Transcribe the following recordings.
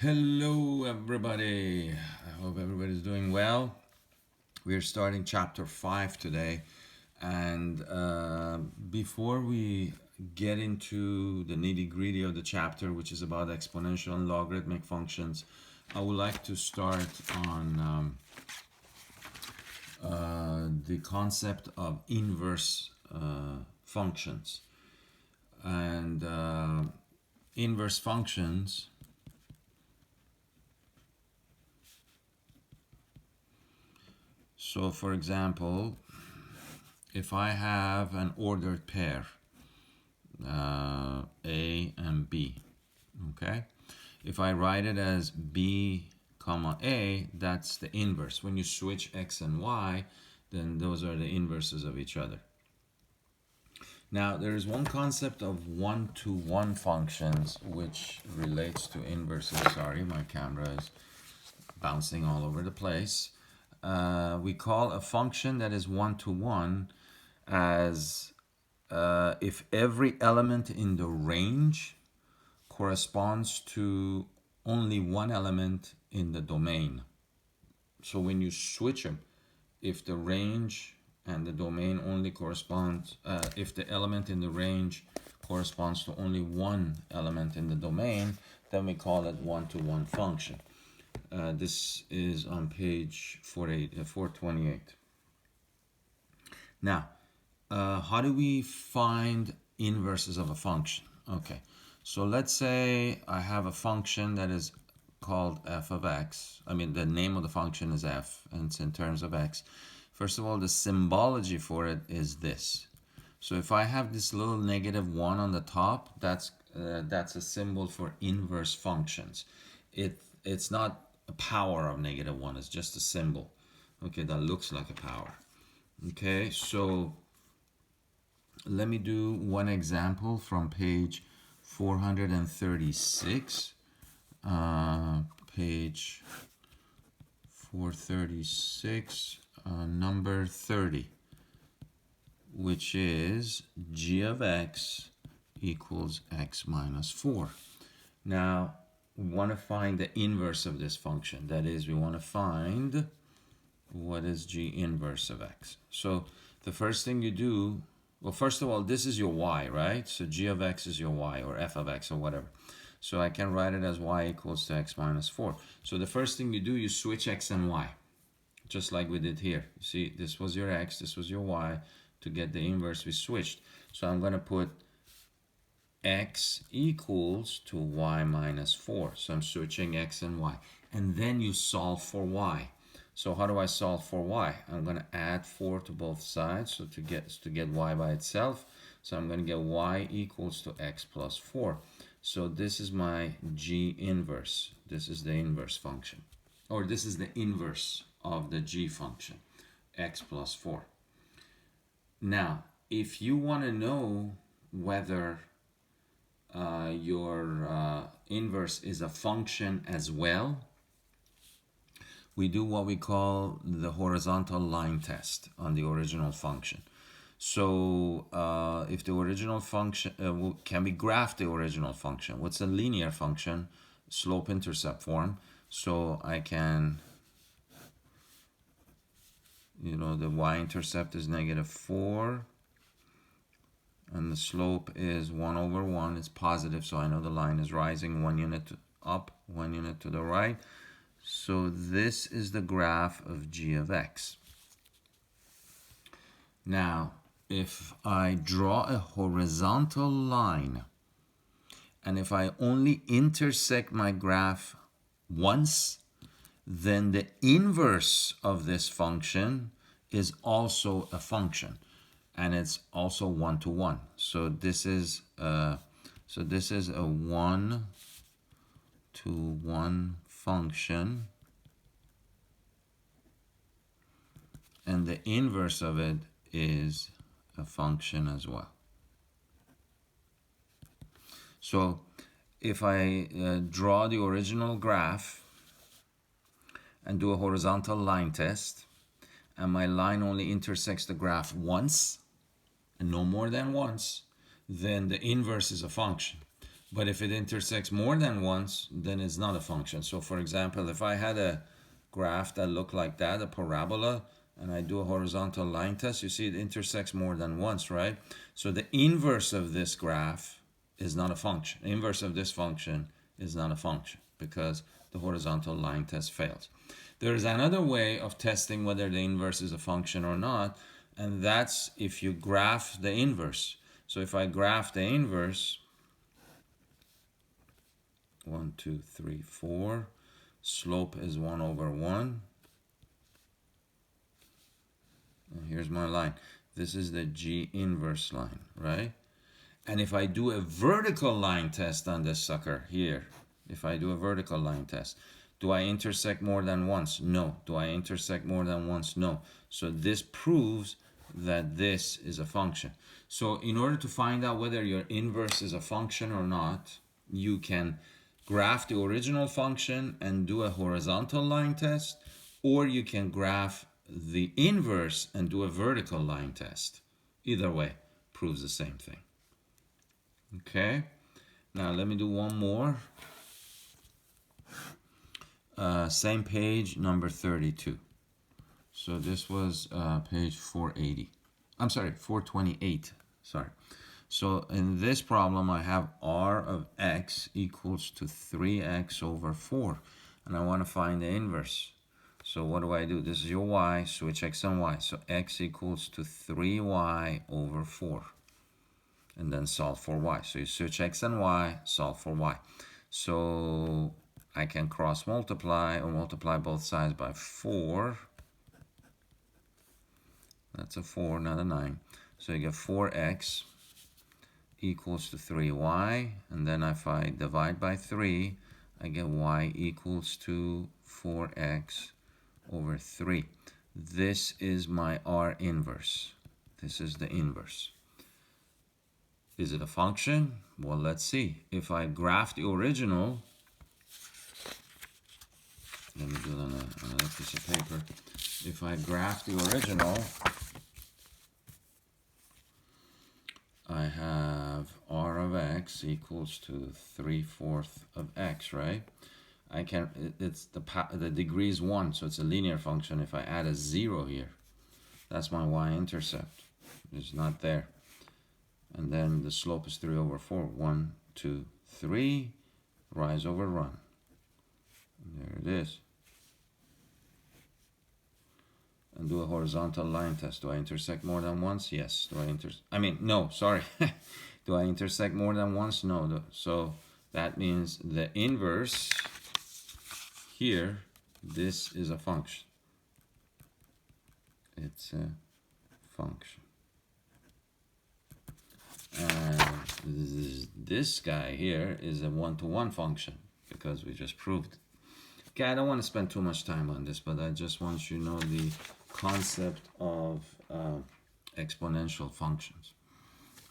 Hello, everybody. I hope everybody's doing well. We're starting chapter 5 today. And before we get into the nitty gritty of the chapter, which is about exponential and logarithmic functions, I would like to start on the concept of inverse functions. And inverse functions. So, for example, if I have an ordered pair, A and B, okay? If I write it as B comma A, that's the inverse. When you switch X and Y, then those are the inverses of each other. Now, there is one concept of one-to-one functions which relates to inverses. Sorry, my camera is bouncing all over the place. We call a function that is one-to-one as if every element in the range corresponds to only one element in the domain. So when you switch them, if the range and the domain only corresponds, if the element in the range corresponds to only one element in the domain, then we call it one-to-one function. This is on page 428. Now, how do we find inverses of a function? Okay, so let's say I have a function that is called f of x. I mean, the name of the function is f, and it's in terms of x. First of all, the symbology for it is this. So if I have this little -1 on the top, that's a symbol for inverse functions. It's not a power of -1, it's just a symbol, okay, that looks like a power. Okay, so let me do one example from page 436. Page 436, number 30, which is g of x equals x minus 4. Now, we want to find the inverse of this function. That is, we want to find what is g inverse of x. So the first thing you do, well, first of all, this is your y, right? So g of x is your y, or f of x, or whatever. So I can write it as y equals to x minus 4. So the first thing you do, you switch x and y, just like we did here. You see, this was your x, this was your y. To get the inverse, we switched. So I'm going to put x equals to y minus 4. So I'm switching x and y. And then you solve for y. So how do I solve for y? I'm going to add 4 to both sides, so to get y by itself. So I'm going to get y equals to x plus 4. So this is my g inverse. This is the inverse function. Or this is the inverse of the g function, x plus 4. Now, if you want to know whether your inverse is a function as well, we do what we call the horizontal line test on the original function. So if the original function, can we graph the original function? What's a linear function? Slope-intercept form. So I can, the y-intercept is -4. And the slope is 1 over 1. It's positive, so I know the line is rising 1 unit up, 1 unit to the right. So this is the graph of g of x. Now, if I draw a horizontal line, and if I only intersect my graph once, then the inverse of this function is also a function, and it's also one-to-one. So this is a one-to-one function, and the inverse of it is a function as well. So if I draw the original graph and do a horizontal line test, and my line only intersects the graph once, and no more than once, then the inverse is a function. But if it intersects more than once, then it's not a function. So for example, if I had a graph that looked like that, a parabola, and I do a horizontal line test, you see it intersects more than once, right? So the inverse of this graph is not a function. The inverse of this function is not a function because the horizontal line test fails. There is another way of testing whether the inverse is a function or not, and that's if you graph the inverse. So if I graph the inverse, 1, 2, 3, 4, slope is 1 over 1. And here's my line. This is the G inverse line, right? And if I do a vertical line test on this sucker here, if I do a vertical line test, do I intersect more than once? No. Do I intersect more than once? No. So this proves that this is a function. So in order to find out whether your inverse is a function or not, you can graph the original function and do a horizontal line test, or you can graph the inverse and do a vertical line test. Either way proves the same thing. Okay, now let me do one more. Same page, number 32. So this was page 480. I'm sorry, 428. Sorry. So in this problem, I have r of x equals to 3x over 4. And I want to find the inverse. So what do? This is your y, switch x and y. So x equals to 3y over 4. And then solve for y. So you switch x and y, solve for y. So I can cross multiply or multiply both sides by 4. That's a 4, not a 9. So you get 4x equals to 3y. And then if I divide by 3, I get y equals to 4x over 3. This is my R inverse. This is the inverse. Is it a function? Well, let's see. If I graph the original, let me do it on another piece of paper. If I graph the original, I have r of x equals to 3/4 of x, right? I can, it's the degree is 1, so it's a linear function. If I add a 0 here, that's my y-intercept. It's not there. And then the slope is 3 over 4. 1, 2, 3, rise over run. And there it is. And do a horizontal line test. Do I intersect more than once? Yes. Do I no, sorry. Do I intersect more than once? No. So that means the inverse here, this is a function. It's a function. And this guy here is a one-to-one function because we just proved it. Okay, I don't want to spend too much time on this, but I just want you to know the concept of exponential functions.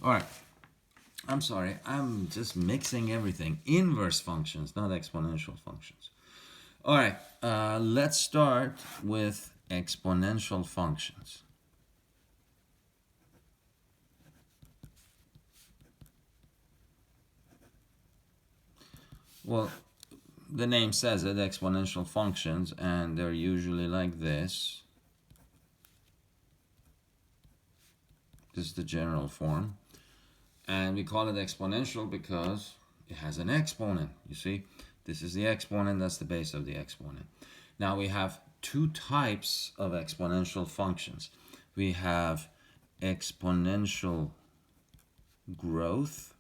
All right. I'm sorry, I'm just mixing everything. Inverse functions, not exponential functions. All right, let's start with exponential functions. Well, the name says it, exponential functions, and they're usually like this. This is the general form. And we call it exponential because it has an exponent. You see, this is the exponent, that's the base of the exponent. Now we have two types of exponential functions. We have exponential growth,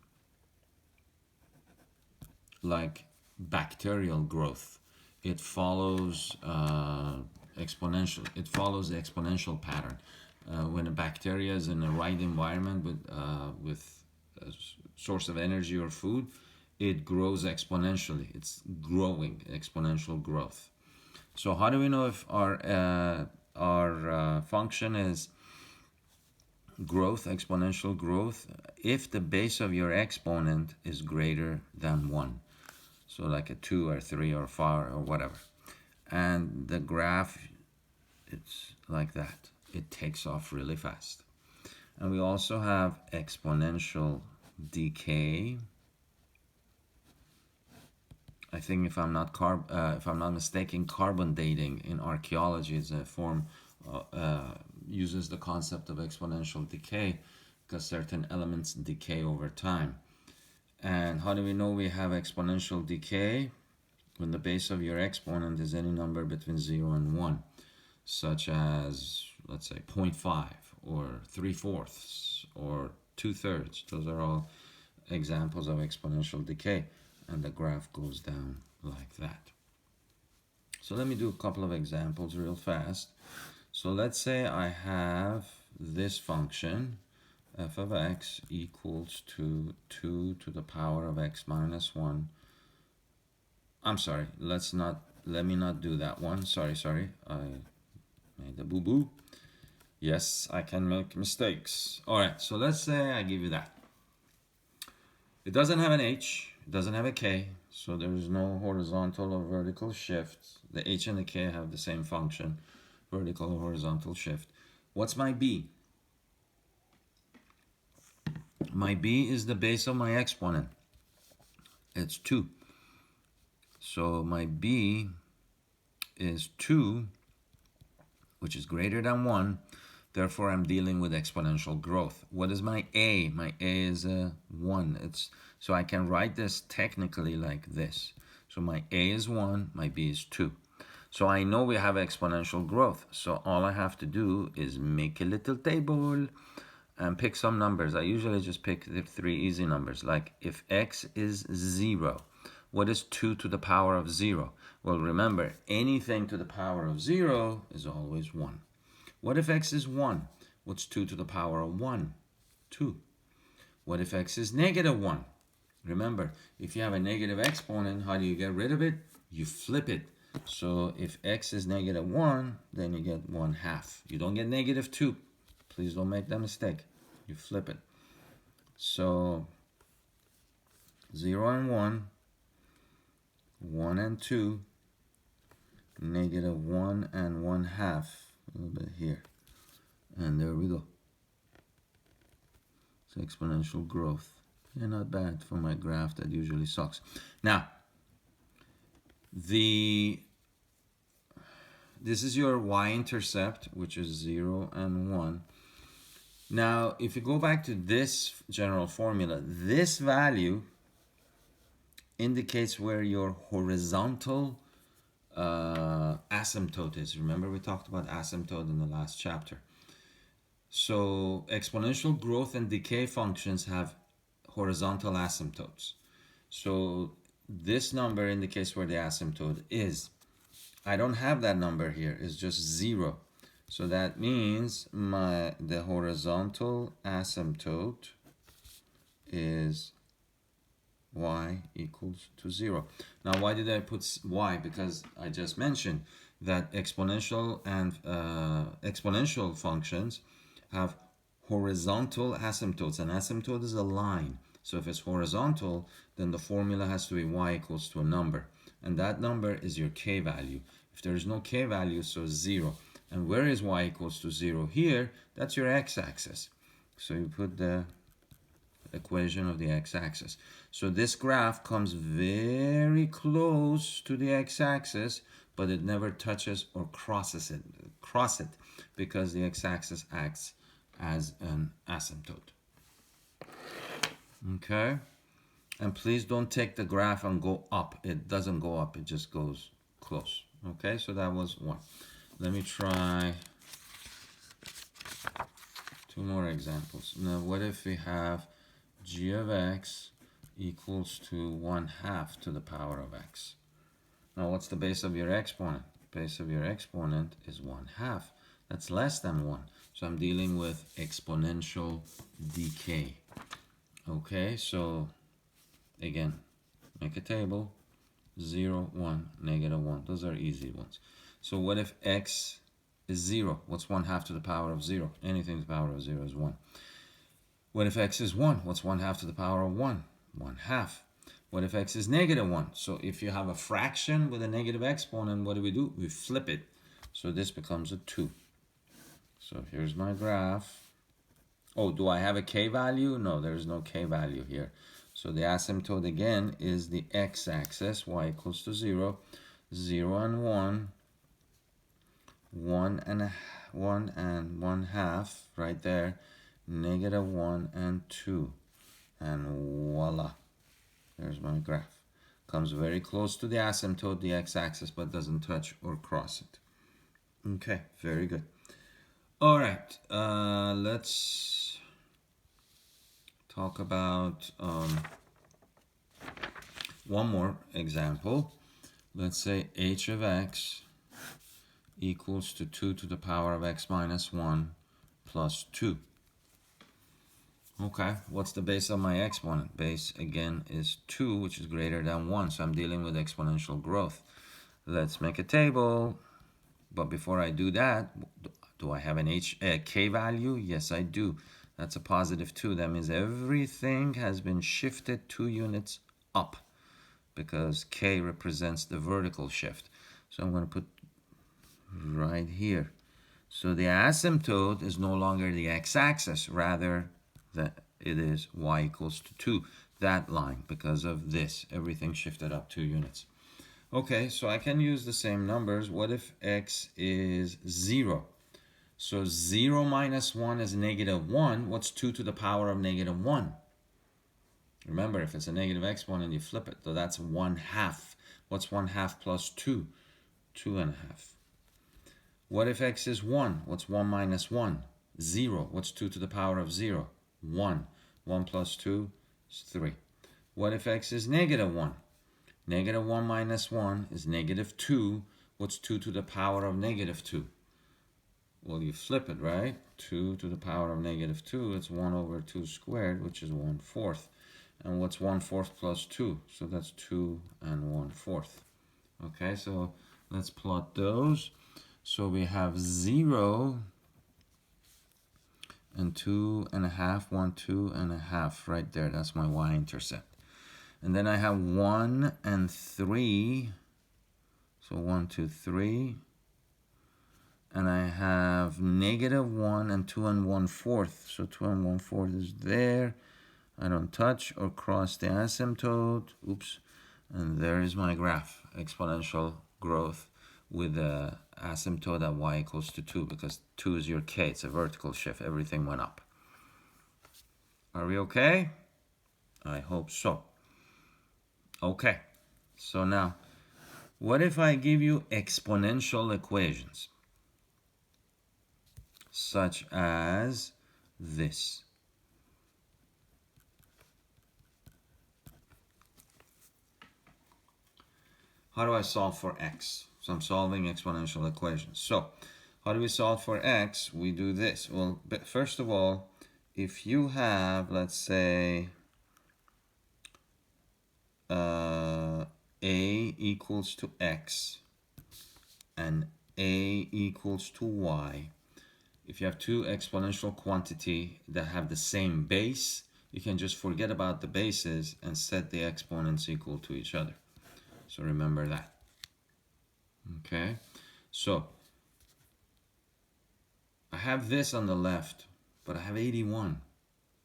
like bacterial growth. It follows exponential. It follows the exponential pattern. When a bacteria is in the right environment with a source of energy or food, it grows exponentially. It's growing, exponential growth. So how do we know if our function is growth, exponential growth? If the base of your exponent is greater than 1. So like a 2 or 3 or 4 or whatever. And the graph, it's like that. It takes off really fast. And we also have exponential decay. I think if I'm not mistaken, carbon dating in archaeology is a form uses the concept of exponential decay because certain elements decay over time. And how do we know we have exponential decay? When the base of your exponent is any number between 0 and 1, such as, let's say, 0.5 or 3/4 or 2/3. Those are all examples of exponential decay, and the graph goes down like that. So let me do a couple of examples real fast. So let's say I have this function, f of x equals to 2 to the power of x minus 1. I'm sorry, let me not do that one. Sorry, I made a boo-boo. Yes, I can make mistakes. All right, so let's say I give you that. It doesn't have an h, it doesn't have a k, so there is no horizontal or vertical shift. The h and the k have the same function, vertical or horizontal shift. What's my b? My b is the base of my exponent. It's 2. So my b is 2, which is greater than 1. Therefore, I'm dealing with exponential growth. What is my a? My a is a 1. So I can write this technically like this. So my a is 1, my b is 2. So I know we have exponential growth. So all I have to do is make a little table and pick some numbers. I usually just pick the 3 easy numbers. Like if x is 0, what is 2 to the power of 0? Well, remember, anything to the power of 0 is always 1. What if x is 1? What's 2 to the power of 1? 2. What if x is negative 1? Remember, if you have a negative exponent, how do you get rid of it? You flip it. So if x is negative 1, then you get 1/2. You don't get negative 2. Please don't make that mistake. You flip it. So 0 and 1, 1 and 2, negative 1 and 1/2. A little bit here. And there we go. It's exponential growth. Yeah, not bad for my graph that usually sucks. Now, this is your y-intercept, which is 0 and 1. Now, if you go back to this general formula, this value indicates where your horizontal asymptote is. Remember, we talked about asymptote in the last chapter. So exponential growth and decay functions have horizontal asymptotes. So this number indicates where the asymptote is. I don't have that number here. It's just 0. So that means the horizontal asymptote is y equals to 0. Now, why did I put y? Because I just mentioned that exponential and exponential functions have horizontal asymptotes. An asymptote is a line. So if it's horizontal, then the formula has to be y equals to a number. And that number is your k value. If there is no k value, so 0. And where is y equals to 0? Here, that's your x-axis. So you put the equation of the x-axis. So this graph comes very close to the x-axis, but it never touches or crosses it because the x-axis acts as an asymptote. Okay? And please don't take the graph and go up. It doesn't go up, it just goes close. Okay, so that was 1. Let me try 2 more examples. Now, what if we have g of x equals to 1/2 to the power of x? Now, what's the base of your exponent? Base of your exponent is 1/2. That's less than 1. So I'm dealing with exponential decay. Okay, so again, make a table. 0, 1, negative 1. Those are easy ones. So what if x is 0? What's 1/2 to the power of 0? Anything to the power of 0 is 1. What if x is 1? What's 1/2 to the power of 1? 1/2. What if x is negative 1? So if you have a fraction with a negative exponent, what do? We flip it. So this becomes a 2. So here's my graph. Oh, do I have a k value? No, there's no k value here. So the asymptote again is the x-axis, y equals to 0, 0 and 1, 1 and 1 half right there, negative 1 and 2, and voila, there's my graph. Comes very close to the asymptote, the x-axis, but doesn't touch or cross it. Okay, very good. All right, let's talk about one more example. Let's say h of x equals to 2 to the power of x minus 1 plus 2. Okay, what's the base of my exponent? Base, again, is 2, which is greater than 1, so I'm dealing with exponential growth. Let's make a table, but before I do that, do I have an k value? Yes, I do. That's a positive 2. That means everything has been shifted 2 units up because k represents the vertical shift. So I'm going to put right here. So the asymptote is no longer the x-axis, rather that it is y equals to 2, that line, because of this. Everything shifted up 2 units. Okay, so I can use the same numbers. What if x is 0? So 0 minus 1 is negative 1. What's 2 to the power of negative 1? Remember, if it's a negative exponent, you flip it. So that's 1 half. What's 1 half plus 2? 2 and a half. What if x is 1? What's 1 minus 1? 0. What's 2 to the power of 0? 1. 1 plus 2 is 3. What if x is negative 1? Negative 1 minus 1 is negative 2. What's 2 to the power of negative 2? Well, you flip it, right? 2 to the power of negative 2, it's 1 over 2 squared, which is 1/4. And what's 1/4 plus 2? So that's 2 and 1/4. Okay, so let's plot those. So we have 0 and 2 and a half, 1, 2 and a half right there. That's my y-intercept. And then I have 1 and 3. So 1, 2, 3. And I have negative 1 and 2 and 1/4. So 2 and 1/4 is there. I don't touch or cross the asymptote. Oops. And there is my graph, exponential growth with the asymptote at y equals to 2, because 2 is your k. It's a vertical shift. Everything went up. Are we okay? I hope so. Okay. So now, what if I give you exponential equations? Such as this. How do I solve for x? So I'm solving exponential equations. So how do we solve for x? We do this. Well, first of all, if you have, let's say, a equals to x and a equals to y, if you have two exponential quantity that have the same base, you can just forget about the bases and set the exponents equal to each other. So remember that. Okay, so I have this on the left, but I have 81.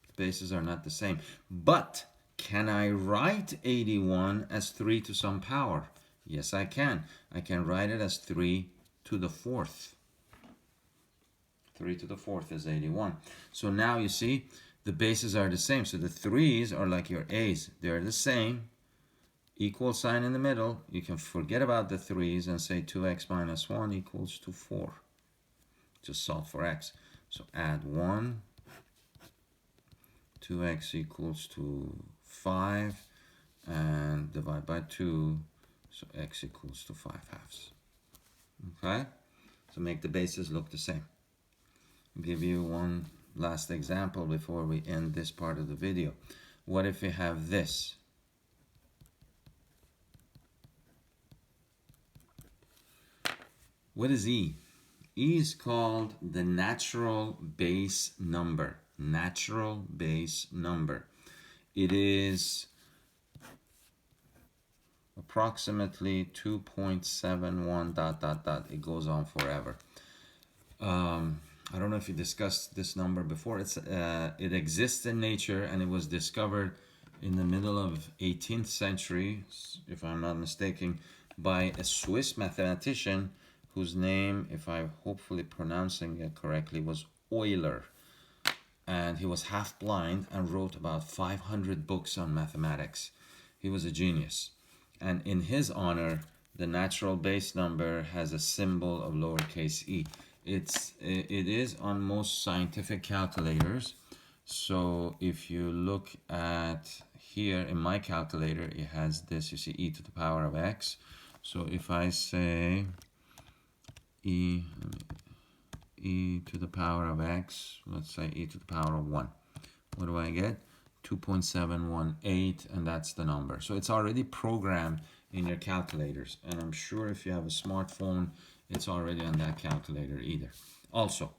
The bases are not the same. But can I write 81 as 3 to some power? Yes, I can. I can write it as 3 to the 4th. 3 to the 4th is 81. So now you see the bases are the same. So the 3's are like your a's. They're the same. Equal sign in the middle. You can forget about the 3's and say 2x minus 1 equals to 4. Just solve for x. So add 1. 2x equals to 5. And divide by 2. So x equals to 5 halves. Okay? So make the bases look the same. I'll give you one last example before we end this part of the video. What if we have this? What is e? E is called the natural base number. Natural base number. It is approximately 2.71 ... It goes on forever. I don't know if you discussed this number before. It exists in nature, and it was discovered in the middle of 18th century, if I'm not mistaken, by a Swiss mathematician whose name, if I'm hopefully pronouncing it correctly, was Euler. And he was half blind and wrote about 500 books on mathematics. He was a genius. And in his honor, the natural base number has a symbol of lowercase e. It is on most scientific calculators. So if you look at here in my calculator, it has this, you see, e to the power of x. So if I say e to the power of x, let's say e to the power of 1, what do I get? 2.718, and that's the number. So it's already programmed in your calculators, and I'm sure if you have a smartphone, it's already on that calculator either. Also,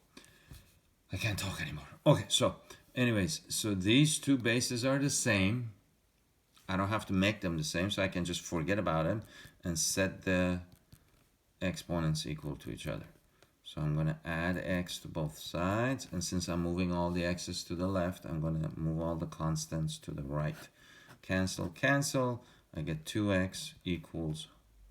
I can't talk anymore. Okay, so anyways, so these two bases are the same. I don't have to make them the same, so I can just forget about them and set the exponents equal to each other. So I'm going to add x to both sides, and since I'm moving all the x's to the left, I'm going to move all the constants to the right. Cancel, cancel. I get 2x equals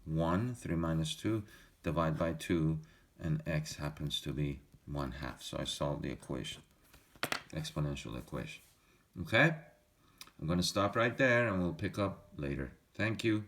1, 3 minus 2, divide by 2, and x happens to be 1/2. So I solved the equation, exponential equation. Okay? I'm going to stop right there, and we'll pick up later. Thank you.